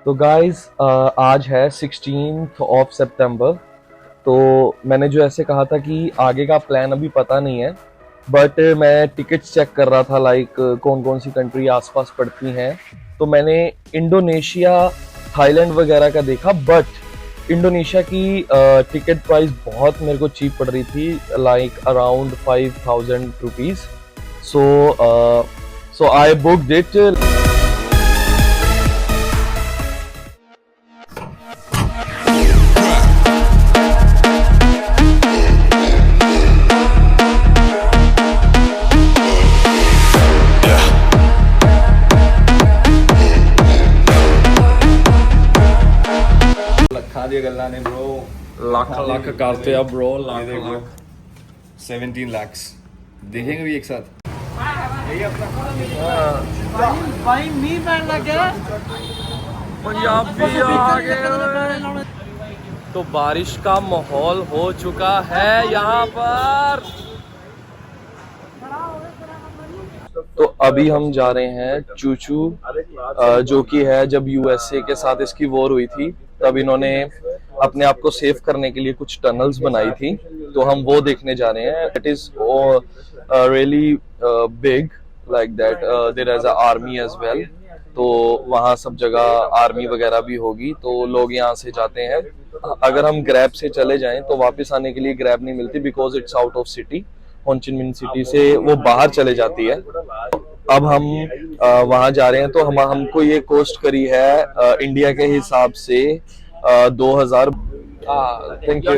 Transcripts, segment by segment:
तो गाइस आज है 16th ऑफ सितंबर। तो मैंने जो ऐसे कहा था कि आगे का प्लान अभी पता नहीं है, बट मैं टिकट्स चेक कर रहा था लाइक कौन कौन सी कंट्री आसपास पड़ती हैं। तो मैंने इंडोनेशिया, थाईलैंड वगैरह का देखा, बट इंडोनेशिया की टिकट प्राइस बहुत मेरे को चीप पड़ रही थी, like around 5000 rupees. So I booked it. लखा दिया गल्ला ने ब्रो, लाख लाख करते अब ब्रो, ये लाख देखो लाख। 17 lakhs देखेंगे भी एक साथ। भाई मी पैन लग गया। पंजाबी आ गए। तो बारिश का माहौल हो चुका है यहाँ पर। तो अभी हम जा रहे हैं चूचू, जो कि है जब यूएसए के साथ इसकी वॉर हुई थी तब इन्होंने अपने आप को सेव करने के लिए कुछ टनल्स बनाई थी। तो हम वो देखने जा रहे हैं। It is really big like that. There is a army as well. तो वहाँ सब जगह आर्मी वगैरह भी होगी, तो लोग यहाँ से जाते हैं। अगर हम ग्रैब से चले जाएं तो वापस आने के लिए ग्रैब नहीं मिलती, because it's out of city. Ho Chi Minh city से वो बाहर चले जाती है। अब हम वहां जा रहे हैं, तो हमको ये कॉस्ट करी है इंडिया के हिसाब से 2000। Thank you.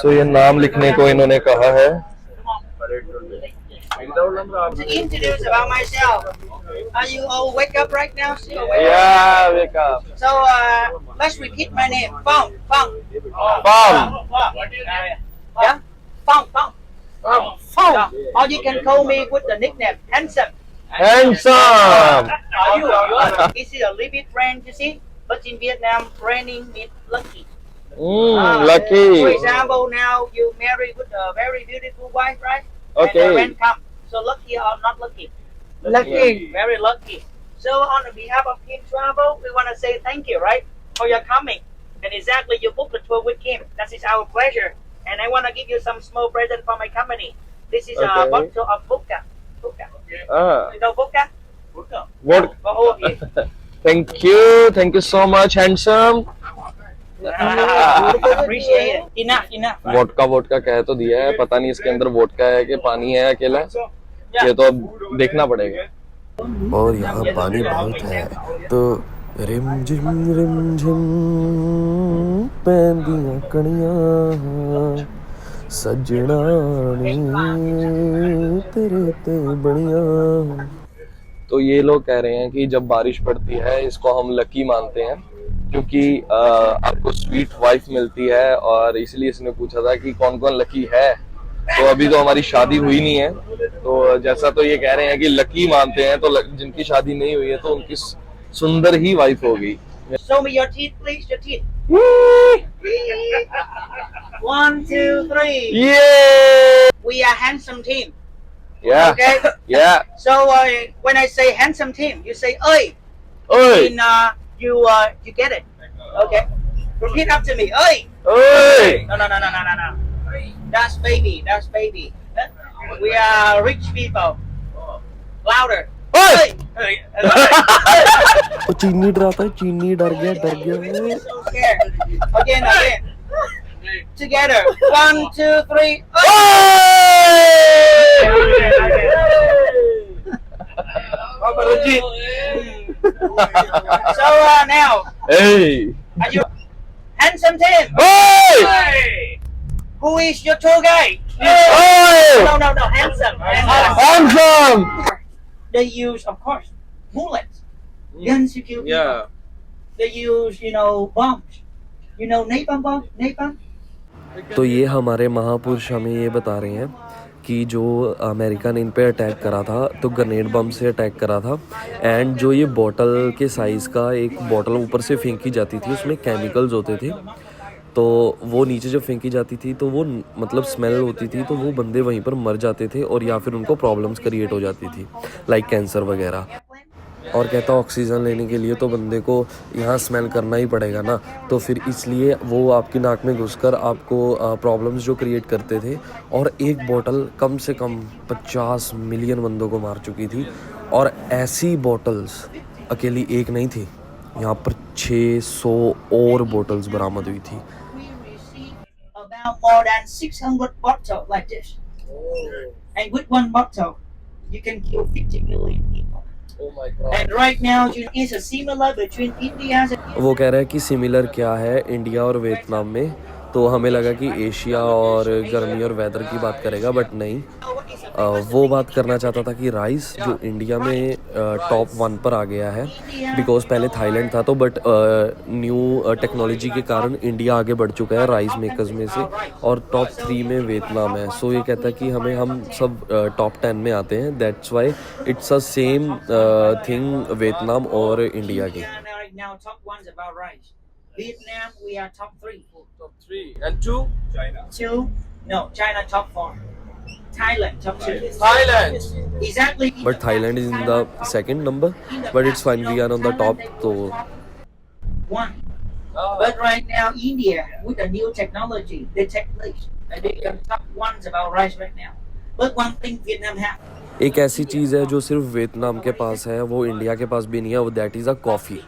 सो ये नाम लिखने को इन्होंने कहा है। To introduce about myself. Are you all wake up right now? Still wake Yeah, wake up. up. So let's repeat my name. Fong. Bam. Yeah. Fong. Fong. Or you can call me with the nickname Handsome. Handsome. This is a little bit rain, you see. But in Vietnam, raining means lucky. Lucky. For example, now you marry with a very beautiful wife, right? Okay. And the rain come. So lucky or not lucky? Lucky. Very lucky. So on behalf of Kim Travel, we want to say thank you, right, for your coming. And exactly, you booked the tour with Kim. That is our pleasure. And I want to give you some small present for my company. This is Okay. a bottle of vodka. You know vodka? What? For all of you. Thank you so much, handsome. Appreciate it. Enough. Vodka कह तो दिया है, पता नहीं इसके अंदर vodka है कि पानी है अकेला, ये तो अब देखना पड़ेगा। और यहाँ पानी बहुत है, तो रिम झिम पैंदियां कणियां सजना नी तेरे ते बनिया। तो ये लोग कह रहे हैं कि जब बारिश पड़ती है इसको हम लकी मानते हैं, क्योंकि आपको स्वीट वाइफ मिलती है। और इसलिए इसने पूछा था कि कौन कौन लकी है। तो अभी तो हमारी शादी हुई नहीं है, तो जैसा तो ये कह रहे हैं कि लकी मानते हैं, तो जिनकी शादी नहीं हुई है तो उनकी सुंदर ही वाइफ होगी। Show me your teeth, please. Your teeth. 1, 2, 3. Yeah. We are handsome team. Yeah. Okay. Yeah. So when I say handsome team, you say "oi." Oi. And you get it. Okay. Repeat after me. "Oi." Oi. No. That's baby. We are rich people. Louder. Oi. Oi. वो चीनी डराता है, चीनी डर गया So scared. Again. Together. 1, 2, 3. So now, Hey. are you handsome team? Oi. Who is your tour guide? Oi. No, handsome. Handsome. They use, of course, bullets, guns to kill people. Yeah. They use, bombs. Napalm bomb? Napalm? तो ये हमारे महापुरुष हमें ये बता रहे हैं कि जो अमेरिका ने इन पे अटैक करा था तो ग्रेनेड बम से अटैक करा था। एंड जो ये बॉटल के साइज़ का एक बॉटल ऊपर से फेंकी जाती थी, उसमें केमिकल्स होते थे। तो वो नीचे जब फेंकी जाती थी तो वो मतलब स्मेल होती थी, तो वो बंदे वहीं पर मर जाते थे और या फिर उनको प्रॉब्लम्स क्रिएट हो जाती थी लाइक कैंसर वगैरह। और कहता ऑक्सीजन लेने के लिए तो बंदे को यहाँ स्मेल करना ही पड़ेगा ना, तो फिर इसलिए वो आपकी नाक में घुसकर आपको प्रॉब्लम्स जो क्रिएट करते थे। और एक बोतल कम से कम 50 मिलियन बंदों को मार चुकी थी। और ऐसी बोतल्स अकेली एक नहीं थी, यहाँ पर 600 और बोतल्स बरामद हुई थी। About more than 600 bottles like this. And with one bottle, you can kill 50 million people. Oh my God. And right now, is a similar between India and वो कह रहा है कि सिमिलर क्या है इंडिया और वियतनाम में, तो हमें लगा कि एशिया और गर्मी और वेदर की बात करेगा, बट नहीं। वो बात करना चाहता था कि राइस जो इंडिया में टॉप 1 पर आ गया है, बिकॉज पहले थाईलैंड था, तो बट न्यू टेक्नोलॉजी के कारण इंडिया आगे बढ़ चुका है राइस मेकर्स में से, और टॉप 3 में वियतनाम है। सो ये कहता है कि हम सब टॉप 10 में आते हैं, that's why it's a same thing Vietnam और इंडिया की। right now top ones about rice. Vietnam, we are top 3. Top 3 and 2. 2, no, China top 4. Thailand top 2. Thailand. Exactly. But Thailand is in the second number, but it's fine, we are on the top. So 1. But right now, India, with the new technology, they take place. And they are top ones about rice right now. But one thing Vietnam have. एक ऐसी चीज़ है जो सिर्फ Vietnam के पास है, वो India के पास भी नहीं है, वो दैट इज़ अ कॉफ़ी।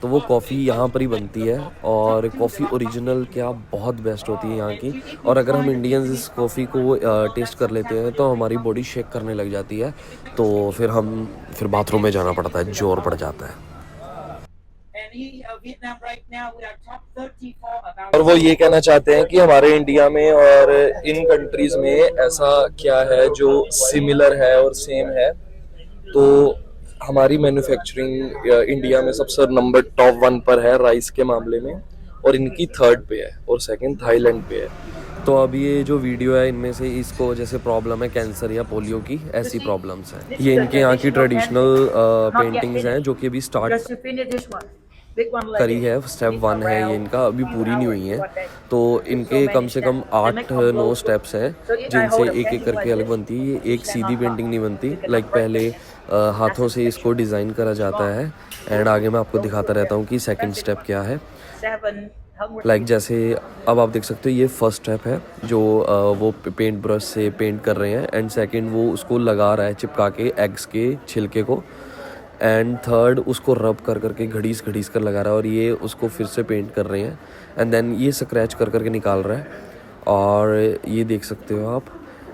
तो वो कॉफ़ी यहाँ पर ही बनती है, और कॉफ़ी ओरिजिनल क्या बहुत बेस्ट होती है यहाँ की। और अगर हम इंडियंस इस कॉफ़ी को टेस्ट कर लेते हैं तो हमारी बॉडी शेक करने लग जाती है, तो फिर बाथरूम में जाना पड़ता है, जोर पड़ जाता है। Vietnam right now, we are top 34 about. और वो ये कहना चाहते हैं कि हमारे इंडिया में और इन कंट्रीज में ऐसा क्या है जो सिमिलर है और सेम है। तो हमारी मैन्युफैक्चरिंग इंडिया में सबसे नंबर टॉप 1 पर है राइस के मामले में, और इनकी 3rd पे है, और 2nd थाईलैंड पे है। तो अब ये जो वीडियो है, इनमें से इसको जैसे प्रॉब्लम है कैंसर या पोलियो की, ऐसी प्रॉब्लम्स हैं। ये इनके यहाँ की ट्रेडिशनल पेंटिंग्स हैं जो कि अभी start Just to finish this one. Big one like करी this. है, स्टेप 1 है ये इनका, अभी पूरी नहीं हुई है। तो इनके कम से कम 8-9 स्टेप्स हैं जिनसे एक एक करके अलग बनती है। ये एक सीधी पेंटिंग नहीं बनती, लाइक पहले हाथों से इसको डिज़ाइन करा जाता है, एंड आगे मैं आपको दिखाता रहता हूँ कि सेकंड स्टेप क्या है। 7 hungry. लाइक जैसे अब आप देख सकते हो, ये फर्स्ट स्टेप है जो वो पेंट ब्रश से पेंट कर रहे हैं, एंड सेकंड वो उसको लगा रहा है चिपका के एग्स के छिलके को, एंड थर्ड उसको रब कर करके घड़ीस कर लगा रहा है, और ये उसको फिर से पेंट कर रहे हैं, एंड देन ये स्क्रैच कर करके निकाल रहा है। और ये देख सकते हो आप,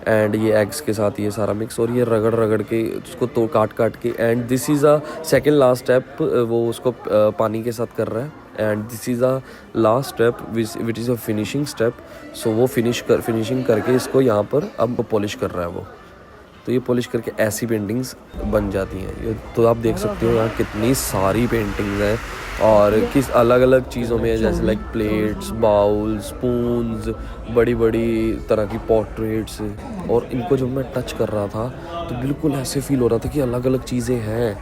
एंड ये एग्स के साथ ये सारा मिक्स, और ये रगड़ के उसको तो काट के, and this is a second last step, वो उसको पानी के साथ कर रहा है, and this is a last step which is a finishing step. So वो फिनिशिंग करके इसको यहाँ पर अब पॉलिश कर रहा है वो। तो ये पॉलिश करके ऐसी पेंटिंग्स बन जाती हैं। ये तो आप देख सकते हो यहाँ कितनी सारी पेंटिंग्स हैं, और किस अलग अलग चीज़ों में है, जैसे लाइक प्लेट्स, बाउल, स्पून्स, बड़ी तरह की पोर्ट्रेट्स। और इनको जब मैं टच कर रहा था तो बिल्कुल ऐसे फील हो रहा था कि अलग अलग चीज़ें हैं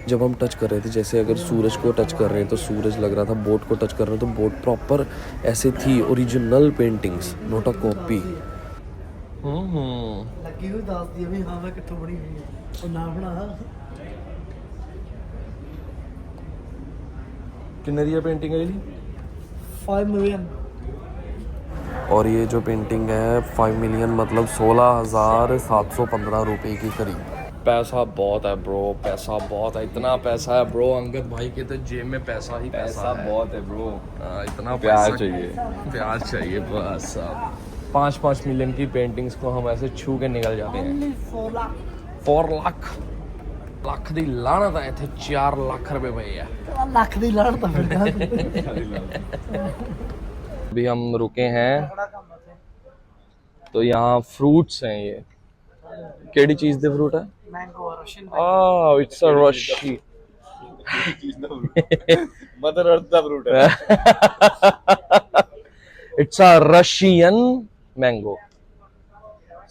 जब हम टच कर रहे थे। जैसे अगर सूरज को टच कर रहे हैं तो सूरज लग रहा था, बोट को टच कर रहे हैं तो बोट प्रॉपर ऐसे थी, original paintings, not a copy. ਲੱਗੀ ਹੋਈ ਦੱਸਦੀ ਆ ਵੀ ਹਾਂ ਮੈਂ ਕਿੱਥੋਂ ਬਣੀ ਹੋਈ ਆ। ਉਹ ਨਾ ਬਣਾ कितने की पेंटिंग है ये? 5 मिलियन। और ये जो पेंटिंग है 5 मिलियन मतलब 16,715 रुपए की करीब। पैसा बहुत है ब्रो, पैसा बहुत है, इतना पैसा है ब्रो। अंगद भाई के तो जेब में पैसा ही पैसा है। बहुत है ब्रो। इतना प्यार पैसा चाहिए। प्यार चाहिए बस। 5-5 मिलियन की पेंटिंग्स को हम ऐसे छू के निकल जाते हैं। 4 लाख ਲੱਖ ਦੀ ਲਾਹਨਤ ਹੈ ਇੱਥੇ। 4 लाख रुपए पए है। ਲੱਖ ਦੀ ਲਾਣ ਤਾਂ ਫਿਰ अभी हम रुके हैं तो यहाँ फ्रूट्स हैं। ये केड़ी चीज दे फ्रूट है? मैंगो रशियन इट्स अ रशी मदर अर्थ दा फ्रूट है। It's a Russian mango.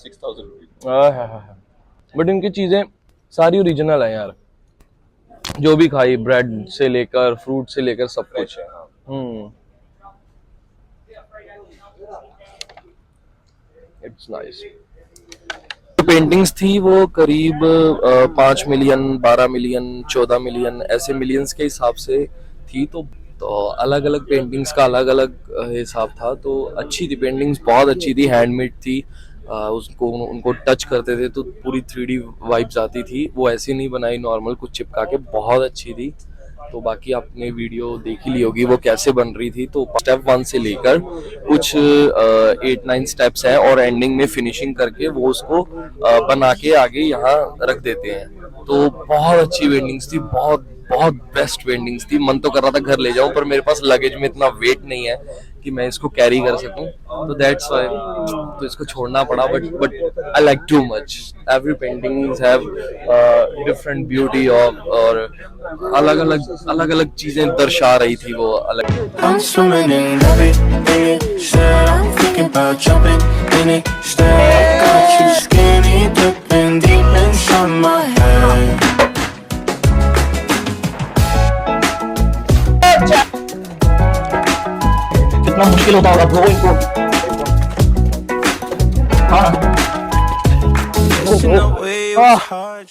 6000 रुपए। बट इनकी चीजें सारी ओरिजिनल है यार, जो भी खाई, ब्रेड से लेकर फ्रूट से लेकर सब कुछ। It's nice. पेंटिंग्स थी वो करीब 5 मिलियन, 12 मिलियन, 14 मिलियन ऐसे मिलियंस के हिसाब से थी। तो अलग अलग पेंटिंग्स का अलग अलग हिसाब था। तो अच्छी थी पेंटिंग्स, बहुत अच्छी थी, हैंडमेड थी। उसको उनको टच करते थे तो पूरी 3D वाइब्स आती थी। वो ऐसी नहीं बनाई नॉर्मल कुछ चिपका के, बहुत अच्छी थी। तो बाकी आपने वीडियो देख ही ली होगी वो कैसे बन रही थी। तो स्टेप 1 से लेकर कुछ 8-9 स्टेप्स हैं और एंडिंग में फिनिशिंग करके वो उसको बना के आगे यहाँ रख देते हैं। तो बहुत अच्छी पेंटिंग्स थी, बहुत बहुत बेस्ट पेंटिंग्स थी। मन तो कर रहा था घर ले जाऊं, पर मेरे पास लगेज में इतना वेट नहीं है कि मैं इसको कैरी कर सकूं, तो दैट्स व्हाई तो इसको छोड़ना पड़ा। But I like too much. Every paintings have different beauty और अलग अलग चीजें दर्शा रही थी वो अलग। I'm swimming in everything you said. I'm thinking about jumping in it. Instead, got you skinny dipping deep inside my head. कितना मुश्किल होता होगा ब्रो इनको। हाँ Listen, the way it was hard.